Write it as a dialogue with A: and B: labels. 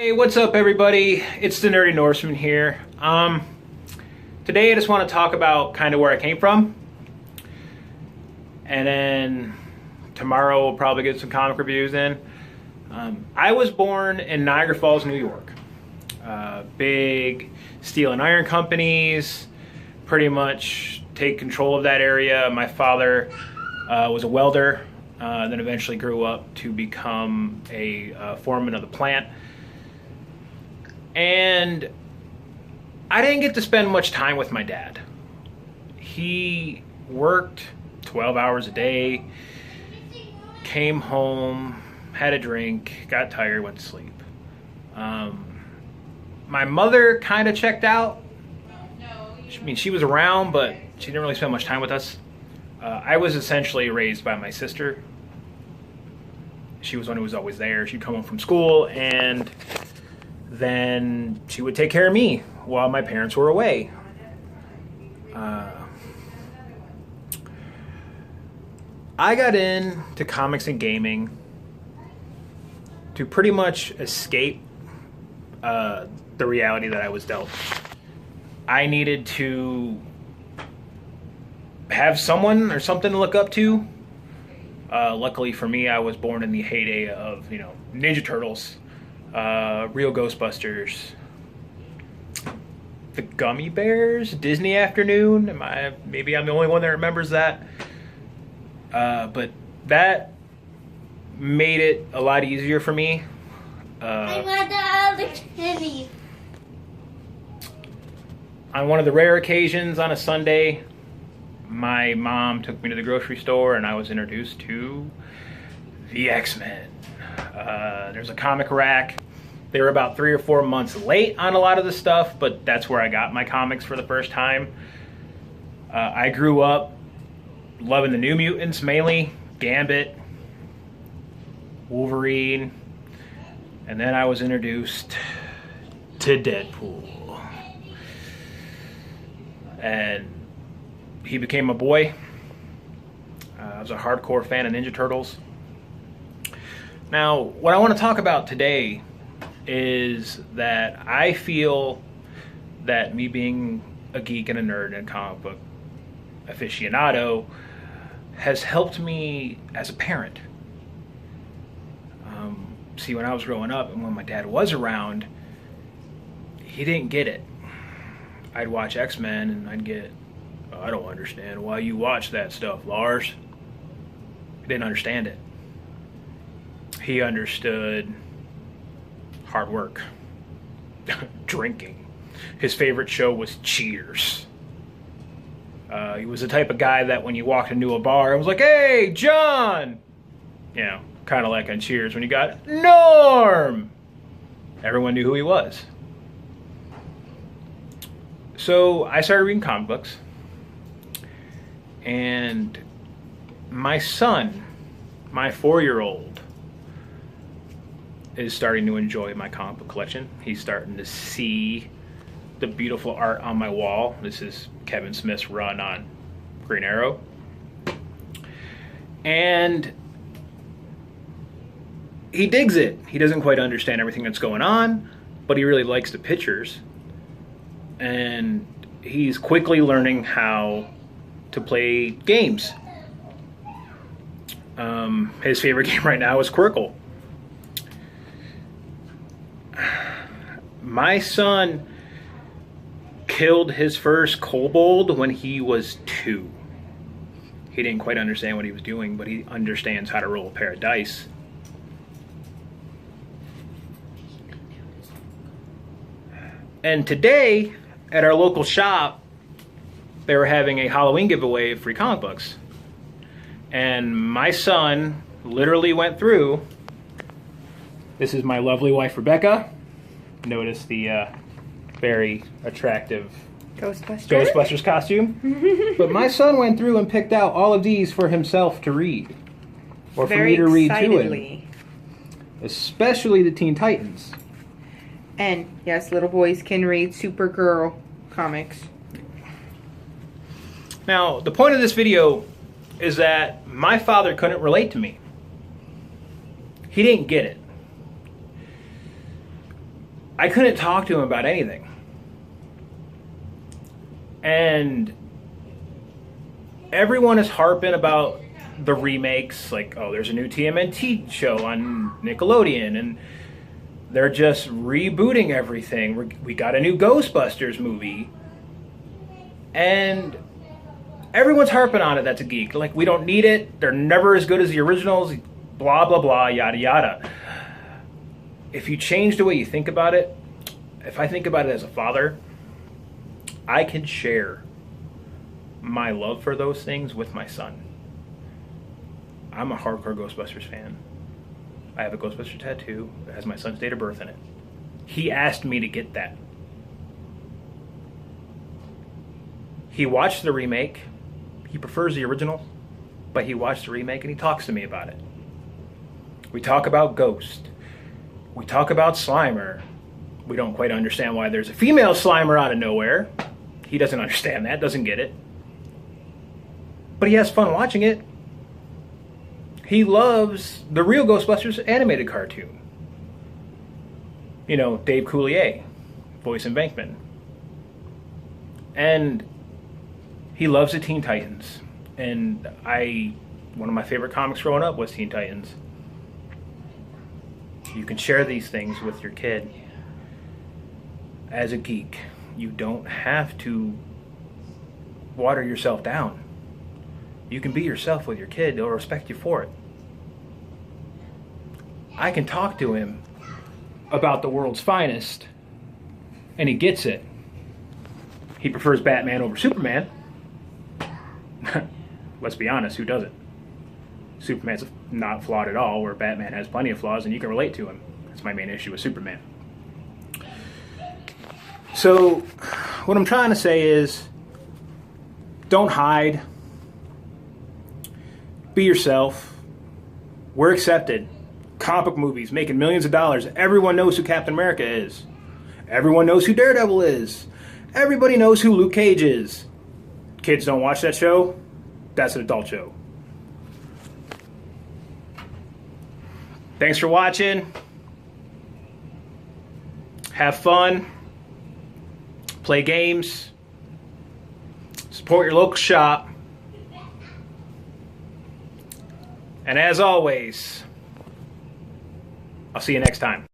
A: Hey, what's up everybody? It's the Nerdy Norseman here. Today I just want to talk about kind of where I came from. And then tomorrow we'll probably get some comic reviews in. I was born in Niagara Falls, New York. Big steel and iron companies pretty much take control of that area. My father was a welder, then eventually grew up to become a foreman of the plant. And I didn't get to spend much time with my dad. He worked 12 hours a day, came home, had a drink, got tired, went to sleep. My mother kind of checked out. I mean, she was around, but she didn't really spend much time with us. I was essentially raised by my sister. She was one who was always there. She'd come home from school, and then she would take care of me while my parents were away. I got into comics and gaming to pretty much escape the reality that I was dealt. I needed to have someone or something to look up to. Luckily for me, I was born in the heyday of, Ninja Turtles, Real Ghostbusters, the Gummy Bears, Disney Afternoon. Maybe I'm the only one that remembers that. But that made it a lot easier for me.
B: I want the other kitty.
A: On one of the rare occasions on a Sunday, my mom took me to the grocery store and I was introduced to the X-Men. There's a comic rack. They were about 3 or 4 months late on a lot of the stuff, but that's where I got my comics for the first time. I grew up loving the New Mutants mainly, Gambit, Wolverine, and then I was introduced to Deadpool. And he became a boy. I was a hardcore fan of Ninja Turtles. Now, what I want to talk about today is that I feel that me being a geek and a nerd and a comic book aficionado has helped me as a parent. See, when I was growing up and when my dad was around, he didn't get it. I'd watch X-Men and I'd get, I don't understand why you watch that stuff, Lars. He didn't understand it. He understood hard work, drinking. His favorite show was Cheers. He was the type of guy that when you walked into a bar, it was like, hey, John! Kind of like on Cheers when you got Norm! Everyone knew who he was. So I started reading comic books. And my son, my 4-year-old, is starting to enjoy my comic book collection. He's starting to see the beautiful art on my wall. This is Kevin Smith's run on Green Arrow. And he digs it. He doesn't quite understand everything that's going on, but he really likes the pictures. And he's quickly learning how to play games. His favorite game right now is Quirkle. My son killed his first kobold when he was 2. He didn't quite understand what he was doing, but he understands how to roll a pair of dice. And today, at our local shop, they were having a Halloween giveaway of free comic books. And my son literally went through. This is my lovely wife, Rebecca. Notice the very attractive Ghostbusters costume. But my son went through and picked out all of these for himself to read. Or for me to read to him. Especially the Teen Titans.
C: And yes, little boys can read Supergirl comics.
A: Now, the point of this video is that my father couldn't relate to me. He didn't get it. I couldn't talk to him about anything. And everyone is harping about the remakes, like, oh, there's a new TMNT show on Nickelodeon, and they're just rebooting everything. We got a new Ghostbusters movie, and everyone's harping on it. That's a geek. Like, we don't need it. They're never as good as the originals. Blah, blah, blah, yada, yada. If you change the way you think about it, if I think about it as a father, I can share my love for those things with my son. I'm a hardcore Ghostbusters fan. I have a Ghostbuster tattoo that has my son's date of birth in it. He asked me to get that. He watched the remake. He prefers the original, but he watched the remake and he talks to me about it. We talk about Ghost. We talk about Slimer. We don't quite understand why there's a female Slimer out of nowhere. He doesn't understand that, doesn't get it. But he has fun watching it. He loves the real Ghostbusters animated cartoon. You know, Dave Coulier, voice in Venkman. And he loves the Teen Titans. And one of my favorite comics growing up was Teen Titans. You can share these things with your kid. As a geek, you don't have to water yourself down. You can be yourself with your kid. They'll respect you for it. I can talk to him about the world's finest, and he gets it. He prefers Batman over Superman. Let's be honest, who doesn't? Superman's not flawed at all, where Batman has plenty of flaws, and you can relate to him. That's my main issue with Superman. So, what I'm trying to say is, don't hide. Be yourself. We're accepted. Comic book movies making millions of dollars. Everyone knows who Captain America is. Everyone knows who Daredevil is. Everybody knows who Luke Cage is. Kids don't watch that show. That's an adult show. Thanks for watching. Have fun. Play games. Support your local shop. And as always, I'll see you next time.